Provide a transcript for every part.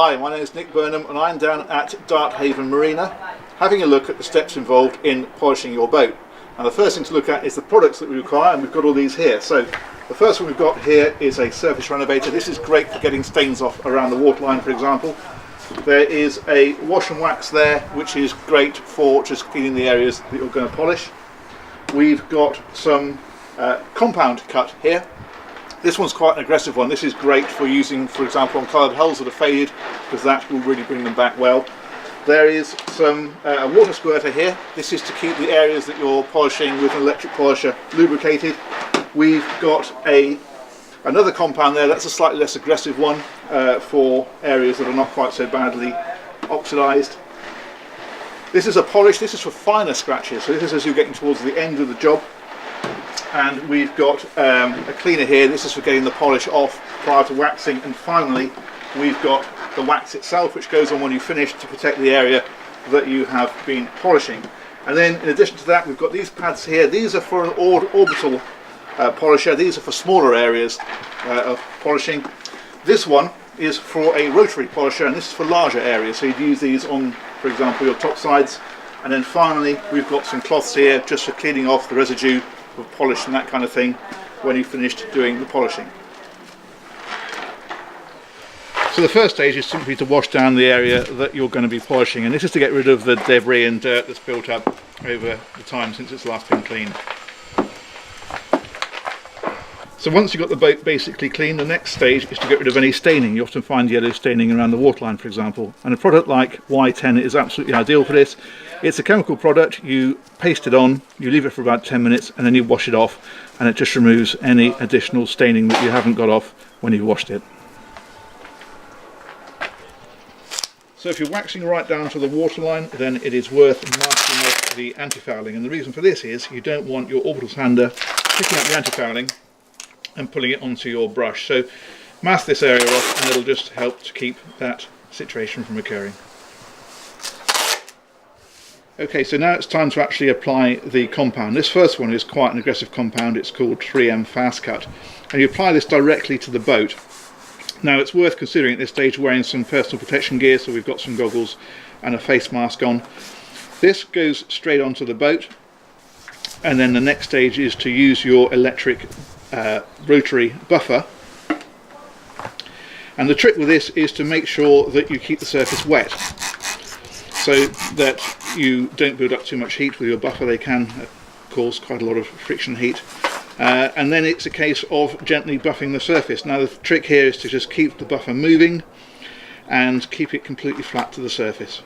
Hi, my name is Nick Burnham and I'm down at Darkhaven Marina having a look at the steps involved in polishing your boat. Now the first thing to look at is the products that we require, and we've got all these here. So the first one we've got here is a surface renovator. This is great for getting stains off around the waterline, for example. There is a wash and wax there, which is great for just cleaning the areas that you're going to polish. We've got some compound cut here. This one's quite an aggressive one. This is great for using, for example, on coloured hulls that are faded, because that will really bring them back well. There is some water squirter here. This is to keep the areas that you're polishing with an electric polisher lubricated. We've got another compound there. That's a slightly less aggressive one for areas that are not quite so badly oxidised. This is a polish. This is for finer scratches. So this is as you're getting towards the end of the job. And we've got a cleaner here. This is for getting the polish off prior to waxing. And finally, we've got the wax itself, which goes on when you finish to protect the area that you have been polishing. And then in addition to that, we've got these pads here. These are for an orbital polisher. These are for smaller areas of polishing. This one is for a rotary polisher, and this is for larger areas. So you'd use these on, for example, your top sides. And then finally, we've got some cloths here just for cleaning off the residue of polish and that kind of thing when you've finished doing the polishing. So the first stage is simply to wash down the area that you're going to be polishing, and this is to get rid of the debris and dirt that's built up over the time since it's last been cleaned. So once you've got the boat basically clean, the next stage is to get rid of any staining. You often find yellow staining around the waterline, for example, and a product like Y10 is absolutely ideal for this. It's a chemical product. You paste it on, you leave it for about 10 minutes, and then you wash it off, and it just removes any additional staining that you haven't got off when you've washed it. So if you're waxing right down to the waterline, then it is worth masking off the anti-fouling, and the reason for this is you don't want your orbital sander picking up the anti-fouling and pulling it onto your brush. So mask this area off, and it'll just help to keep that situation from occurring. Okay, so now it's time to actually apply the compound. This first one is quite an aggressive compound. It's called 3M Fast Cut, and you apply this directly to the boat. Now it's worth considering at this stage wearing some personal protection gear, so we've got some goggles and a face mask on. This goes straight onto the boat, and then the next stage is to use your electric rotary buffer. And the trick with this is to make sure that you keep the surface wet, so that you don't build up too much heat with your buffer. They can cause quite a lot of friction heat. And then it's a case of gently buffing the surface. Now the trick here is to just keep the buffer moving and keep it completely flat to the surface.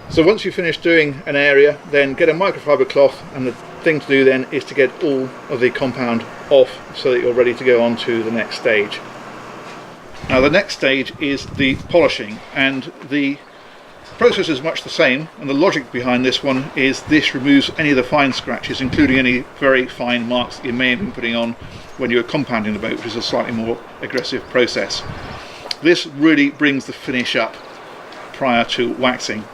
So once you've finished doing an area, then get a microfiber cloth, and the thing to do then is to get all of the compound off so that you're ready to go on to the next stage. Now the next stage is the polishing, and the process is much the same, and the logic behind this one is this removes any of the fine scratches, including any very fine marks that you may have been putting on when you were compounding the boat, which is a slightly more aggressive process. This really brings the finish up prior to waxing.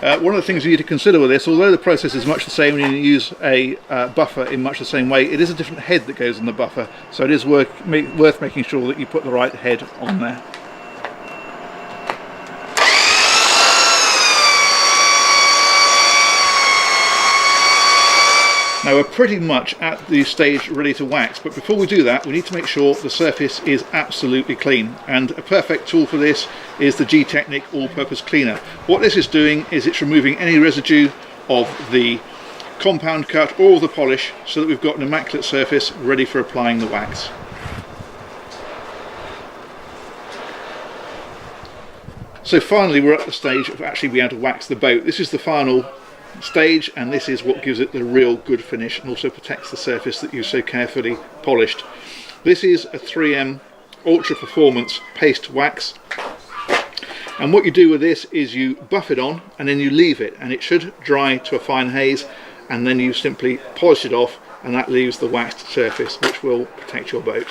One of the things you need to consider with this, although the process is much the same and you use a buffer in much the same way, it is a different head that goes on the buffer, so it is worth making sure that you put the right head on there. Now we're pretty much at the stage ready to wax, but before we do that we need to make sure the surface is absolutely clean, and a perfect tool for this is the G-Technic all-purpose cleaner. What this is doing is it's removing any residue of the compound cut or the polish, so that we've got an immaculate surface ready for applying the wax. So finally we're at the stage of actually being able to wax the boat. This is the final stage, and this is what gives it the real good finish and also protects the surface that you've so carefully polished. This is a 3M Ultra Performance Paste Wax, and what you do with this is you buff it on and then you leave it, and it should dry to a fine haze, and then you simply polish it off, and that leaves the waxed surface which will protect your boat.